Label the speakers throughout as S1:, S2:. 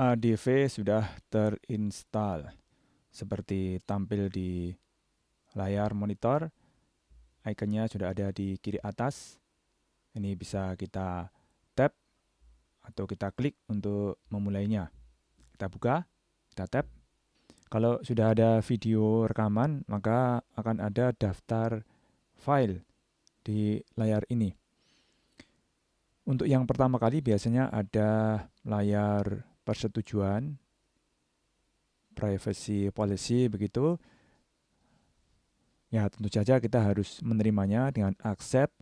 S1: ADV sudah terinstall. Seperti tampil di layar monitor, ikonnya sudah ada di kiri atas. Ini bisa kita tap atau kita klik untuk memulainya. Kita buka, kita tap. Kalau sudah ada video rekaman, maka akan ada daftar file di layar ini. Untuk yang pertama kali biasanya ada layar persetujuan, privacy policy begitu. Ya, tentu saja kita harus menerimanya dengan accept,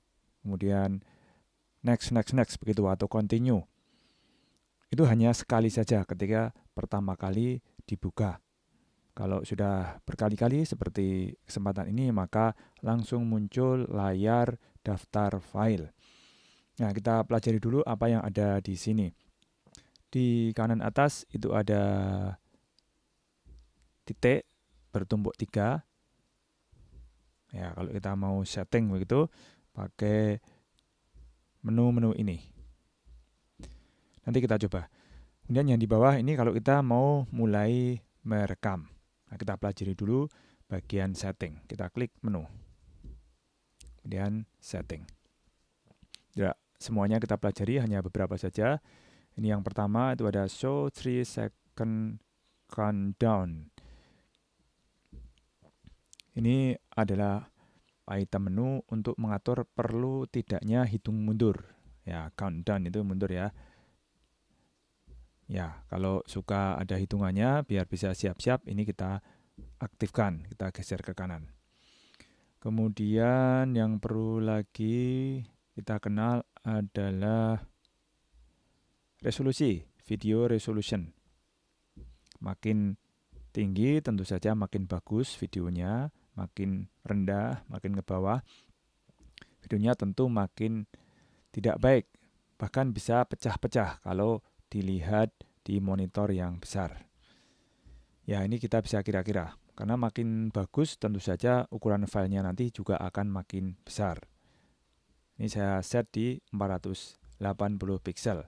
S1: kemudian next begitu atau continue. Itu hanya sekali saja ketika pertama kali dibuka. Kalau sudah berkali-kali seperti kesempatan ini, maka langsung muncul layar daftar file. Nah, kita pelajari dulu apa yang ada di sini. Di kanan atas itu ada titik bertumpuk 3. Ya, kalau kita mau setting begitu, pakai menu-menu ini. Nanti kita coba. Kemudian yang di bawah ini kalau kita mau mulai merekam. Nah, kita pelajari dulu bagian setting. Kita klik menu. Kemudian setting. Ya, semuanya kita pelajari, hanya beberapa saja. Ini yang pertama itu ada show 3 second countdown. Ini adalah item menu untuk mengatur perlu tidaknya hitung mundur. Ya, countdown itu mundur ya. Ya, kalau suka ada hitungannya biar bisa siap-siap, ini kita aktifkan, kita geser ke kanan. Kemudian yang perlu lagi kita kenal adalah resolusi, video resolution. Makin tinggi tentu saja makin bagus videonya, makin rendah, makin ke bawah, videonya tentu makin tidak baik. Bahkan bisa pecah-pecah kalau dilihat di monitor yang besar. Ya, ini kita bisa kira-kira. Karena makin bagus tentu saja ukuran filenya nanti juga akan makin besar. Ini saya set di 480 pixel.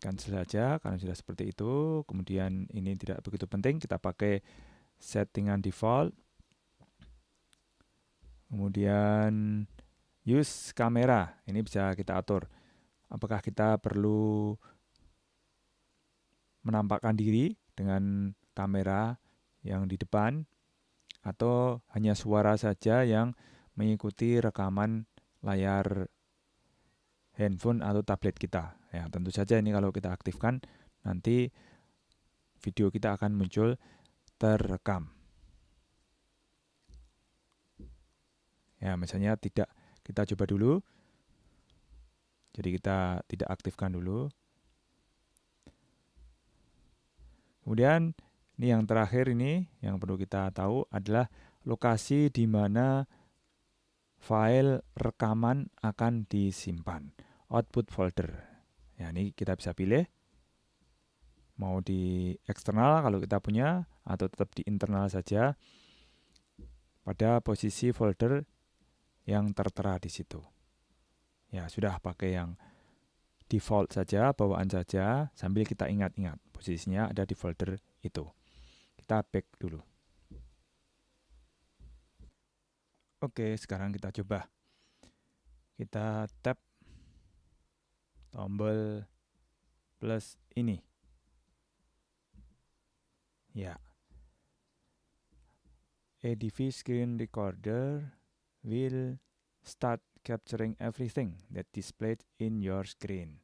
S1: Cancel saja karena sudah seperti itu. Kemudian ini tidak begitu penting, kita pakai settingan default. Kemudian use kamera, ini bisa kita atur. Apakah kita perlu menampakkan diri dengan kamera yang di depan atau hanya suara saja yang mengikuti rekaman layar handphone atau tablet kita. Ya, tentu saja ini kalau kita aktifkan nanti video kita akan muncul terekam. Ya, misalnya tidak, kita coba dulu. Jadi kita tidak aktifkan dulu. Kemudian ini yang terakhir ini yang perlu kita tahu adalah lokasi di mana file rekaman akan disimpan. Output folder. Ya, ini kita bisa pilih mau di eksternal kalau kita punya atau tetap di internal saja pada posisi folder yang tertera di situ. Ya, sudah pakai yang default saja, bawaan saja sambil kita ingat-ingat posisinya ada di folder itu. Kita back dulu. Oke, sekarang kita coba. Kita tap tombol plus ini. Ya. ADV screen recorder will start capturing everything that displayed in your screen.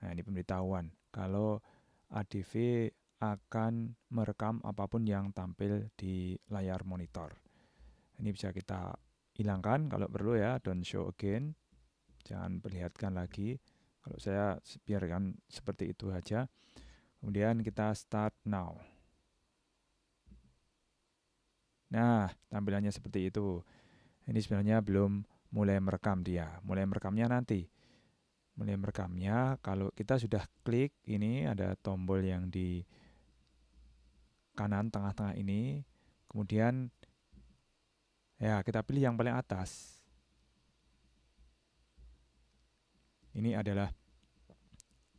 S1: Nah, ini pemberitahuan kalau ADV akan merekam apapun yang tampil di layar monitor. Ini bisa kita hilangkan kalau perlu ya, don't show again. Jangan perlihatkan lagi. Kalau saya biarkan seperti itu saja. Kemudian kita start now. Nah, tampilannya seperti itu. Ini sebenarnya belum mulai merekam dia. Mulai merekamnya nanti. Mulai merekamnya kalau kita sudah klik, ini ada tombol yang di kanan tengah-tengah ini. Kemudian ya kita pilih yang paling atas. Ini adalah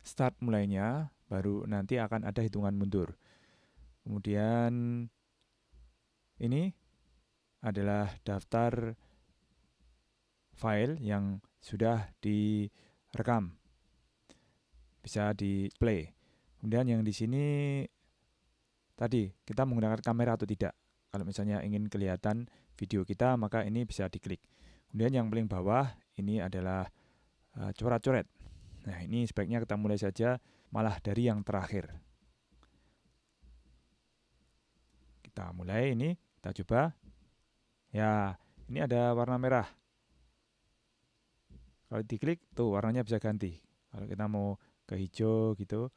S1: start mulainya. baru nanti akan ada hitungan mundur. Kemudian ini adalah daftar file yang sudah direkam, bisa di play. Kemudian yang di sini tadi kita menggunakan kamera atau tidak. Kalau misalnya ingin kelihatan video kita, maka ini bisa diklik. Kemudian yang paling bawah ini adalah coret-coret. Nah, ini sebaiknya kita mulai saja malah dari yang terakhir. Kita mulai ini, kita coba. Ya, ini ada warna merah. Kalau diklik, tuh warnanya bisa ganti. Kalau kita mau ke hijau gitu,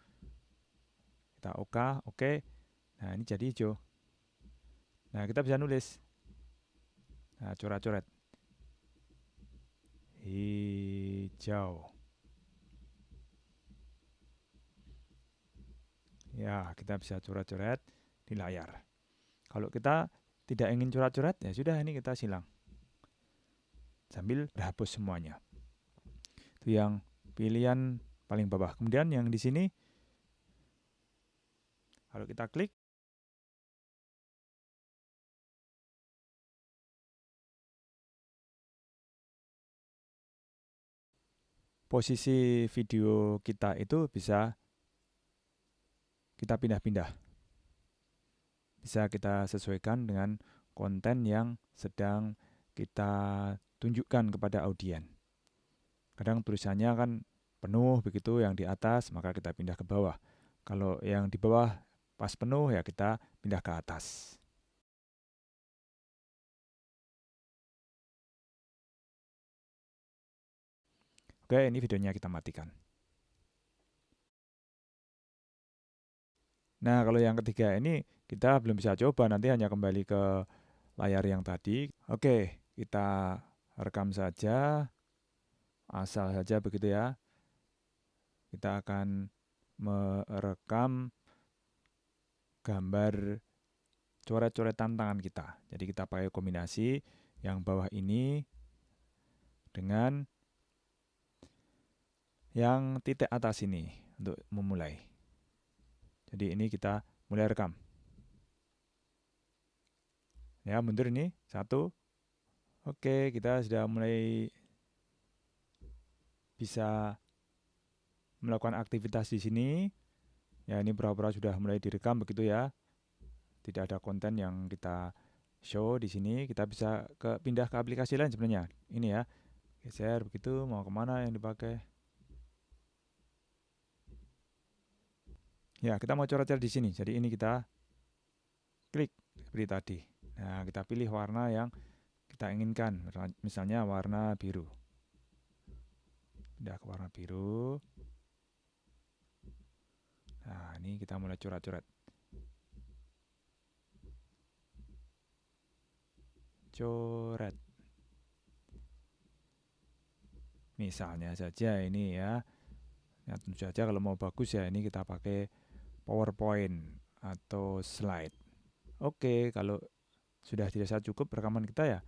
S1: kita oke. Nah, ini jadi hijau. Nah, kita bisa nulis. Nah, coret-coret. Hijau. Ya, kita bisa coret-coret di layar. Kalau kita tidak ingin coret-coret, ya sudah, ini kita silang. Sambil hapus semuanya. Itu yang pilihan paling bawah. Kemudian yang di sini, kalau kita klik, posisi video kita itu bisa kita pindah-pindah. Bisa kita sesuaikan dengan konten yang sedang kita tunjukkan kepada audien. Kadang tulisannya kan penuh begitu, yang di atas maka kita pindah ke bawah. Kalau yang di bawah pas penuh ya kita pindah ke atas. Oke, ini videonya kita matikan. Nah, kalau yang ketiga ini kita belum bisa coba, nanti hanya kembali ke layar yang tadi. Oke, kita rekam saja, asal saja begitu ya. Kita akan merekam gambar coret-coretan tangan kita. Jadi kita pakai kombinasi yang bawah ini dengan yang titik atas ini untuk memulai. Jadi ini kita mulai rekam. Ya, mundur ini. 1. Oke, kita sudah mulai bisa melakukan aktivitas di sini. Ya, ini pura-pura sudah mulai direkam begitu ya. Tidak ada konten yang kita show di sini. Kita bisa pindah ke aplikasi lain sebenarnya. Ini ya. Geser begitu, mau kemana yang dipakai. Ya, kita mau coret-coret di sini. Jadi ini kita klik seperti tadi. Nah, kita pilih warna yang kita inginkan. Misalnya warna biru. Pindah ke warna biru. Nah, ini kita mulai coret-coret. Coret. Misalnya saja ini ya. Ya, tentu saja kalau mau bagus ya ini kita pakai PowerPoint atau slide. Oke, kalau sudah dirasa cukup rekaman kita ya,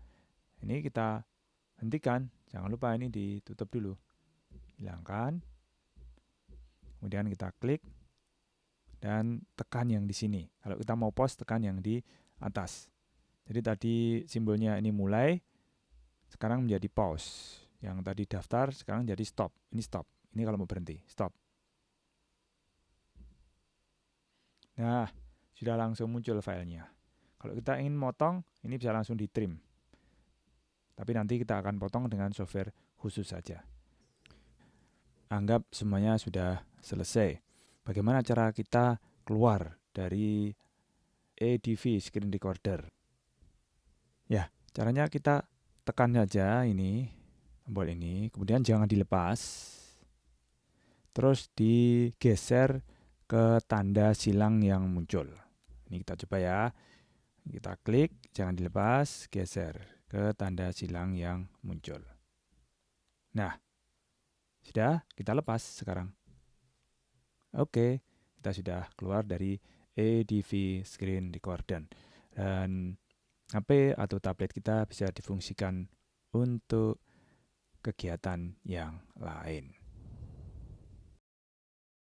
S1: ini kita hentikan. Jangan lupa ini ditutup dulu. Hilangkan. Kemudian kita klik dan tekan yang di sini. Kalau kita mau pause, tekan yang di atas. Jadi tadi simbolnya ini mulai, sekarang menjadi pause. Yang tadi daftar, sekarang jadi stop. Ini stop. Ini kalau mau berhenti, stop. Nah, sudah langsung muncul filenya. Kalau kita ingin motong, ini bisa langsung di trim. Tapi nanti kita akan potong dengan software khusus saja. Anggap semuanya sudah selesai. Bagaimana cara kita keluar dari ADV Screen Recorder? Ya, caranya kita tekan saja ini, tombol ini, kemudian jangan dilepas. Terus digeser ke tanda silang yang muncul. Ini kita coba ya. Kita klik, jangan dilepas, geser ke tanda silang yang muncul. Nah, sudah kita lepas sekarang. Oke, kita sudah keluar dari ADV Screen Recorder. Dan HP atau tablet kita bisa difungsikan untuk kegiatan yang lain.